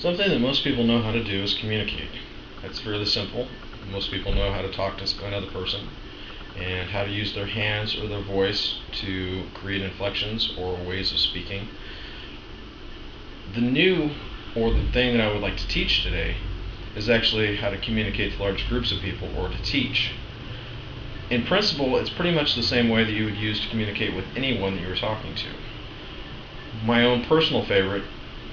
Something that most people know how to do is communicate. It's really simple. Most people know how to talk to another person and how to use their hands or their voice to create inflections or ways of speaking. The new, or the thing that I would like to teach today, is actually how to communicate to large groups of people, or to teach. In principle, it's pretty much the same way that you would use to communicate with anyone that you were talking to. My own personal favorite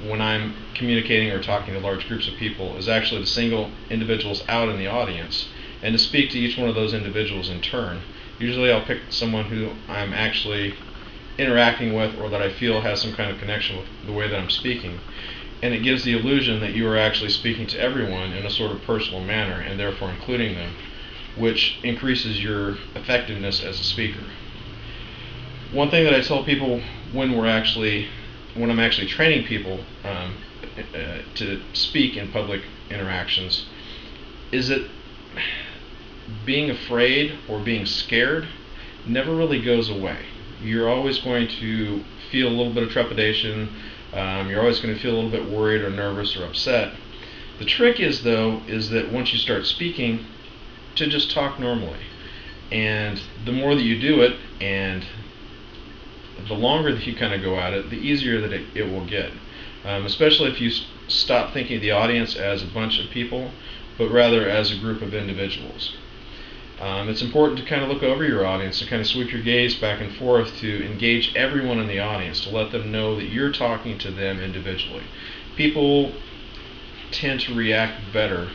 when I'm communicating or talking to large groups of people is actually to single individuals out in the audience and to speak to each one of those individuals in turn. Usually I'll pick someone who I'm actually interacting with or that I feel has some kind of connection with the way that I'm speaking, and it gives the illusion that you are actually speaking to everyone in a sort of personal manner and therefore including them, which increases your effectiveness as a speaker. One thing that I tell people when I'm actually training people to speak in public interactions is that being afraid or being scared never really goes away. You're always going to feel a little bit of trepidation. You're always going to feel a little bit worried or nervous or upset. The trick is that once you start speaking, to just talk normally. And the more that you do it, and the longer that you kind of go at it, the easier that it will get. Especially if you stop thinking of the audience as a bunch of people, but rather as a group of individuals. It's important to kind of look over your audience, to kind of sweep your gaze back and forth, to engage everyone in the audience, to let them know that you're talking to them individually. People tend to react better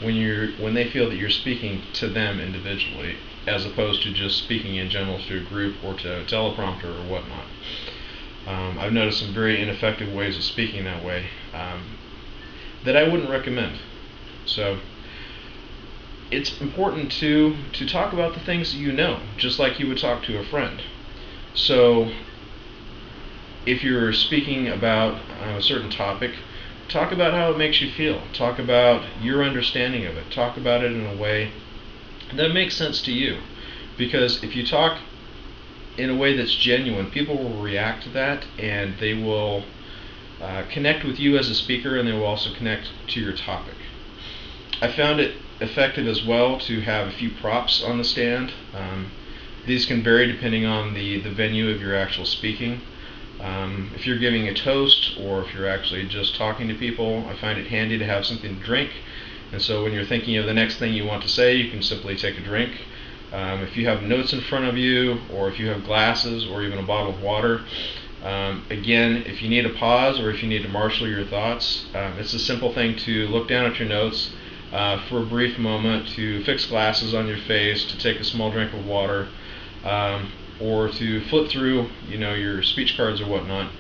when they feel that you're speaking to them individually, as opposed to just speaking in general to a group or to a teleprompter or whatnot. I've noticed some very ineffective ways of speaking that way that I wouldn't recommend. So it's important to talk about the things that you know, just like you would talk to a friend. So if you're speaking about a certain topic, talk about how it makes you feel. Talk about your understanding of it. Talk about it in a way that makes sense to you. Because if you talk in a way that's genuine, people will react to that, and they will connect with you as a speaker, and they will also connect to your topic. I found it effective as well to have a few props on the stand. These can vary depending on the venue of your actual speaking. If you're giving a toast, or if you're actually just talking to people, I find it handy to have something to drink. And so when you're thinking of the next thing you want to say, you can simply take a drink. If you have notes in front of you, or if you have glasses, or even a bottle of water, again, if you need a pause or if you need to marshal your thoughts, it's a simple thing to look down at your notes for a brief moment, to fix glasses on your face, to take a small drink of water, or to flip through, your speech cards or whatnot.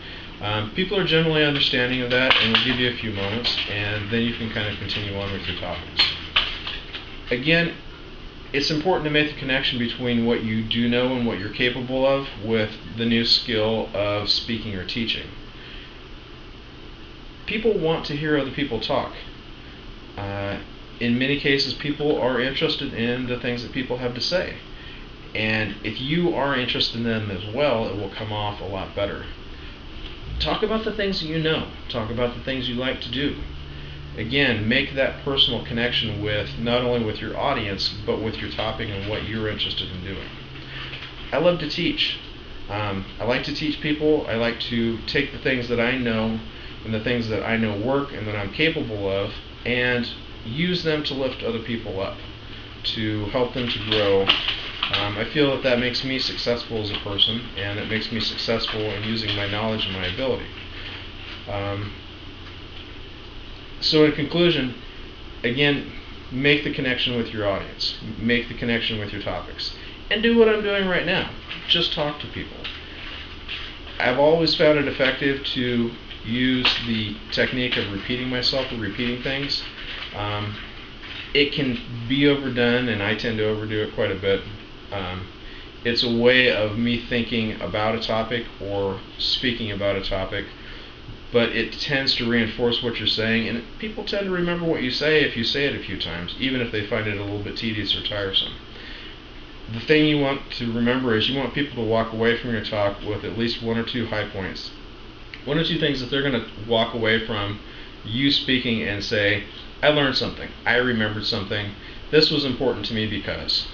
People are generally understanding of that, and will give you a few moments, and then you can kind of continue on with your topics. Again, it's important to make the connection between what you do know and what you're capable of with the new skill of speaking or teaching. People want to hear other people talk. In many cases, people are interested in the things that people have to say. And if you are interested in them as well, it will come off a lot better. Talk about the things that you know. Talk about the things you like to do. Again, make that personal connection with not only with your audience, but with your topic and what you're interested in doing. I love to teach. I like to teach people. I like to take the things that I know and the things that I know work and that I'm capable of, and use them to lift other people up, to help them to grow. I feel that makes me successful as a person, and it makes me successful in using my knowledge and my ability. So in conclusion, again, make the connection with your audience. Make the connection with your topics. And do what I'm doing right now. Just talk to people. I've always found it effective to use the technique of repeating myself or repeating things. It can be overdone, and I tend to overdo it quite a bit. It's a way of me thinking about a topic or speaking about a topic, but it tends to reinforce what you're saying, and people tend to remember what you say if you say it a few times, even if they find it a little bit tedious or tiresome. The thing you want to remember is you want people to walk away from your talk with at least one or two high points. One or two things that they're going to walk away from you speaking and say, I learned something, I remembered something, this was important to me because.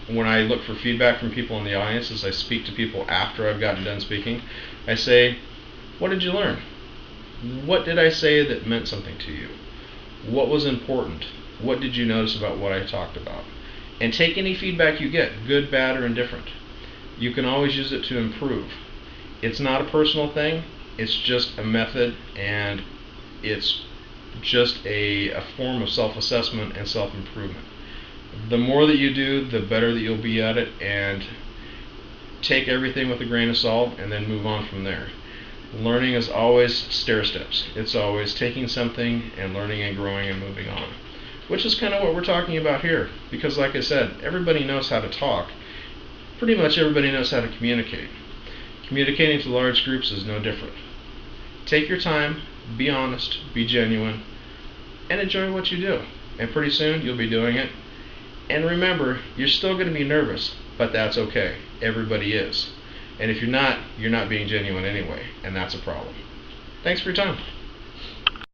When I look for feedback from people in the audience, as I speak to people after I've gotten done speaking, I say, what did you learn? What did I say that meant something to you? What was important? What did you notice about what I talked about? And take any feedback you get, good, bad, or indifferent. You can always use it to improve. It's not a personal thing, it's just a method, and it's just a form of self-assessment and self-improvement. The more that you do, the better that you'll be at it, and take everything with a grain of salt and then move on from there. Learning is always stair steps. It's always taking something and learning and growing and moving on, which is kind of what we're talking about here, because like I said, everybody knows how to talk. Pretty much everybody knows how to communicate. Communicating to large groups is no different. Take your time, be honest, be genuine, and enjoy what you do. And pretty soon you'll be doing it. And remember, you're still going to be nervous, but that's okay. Everybody is. And if you're not being genuine anyway, and that's a problem. Thanks for your time.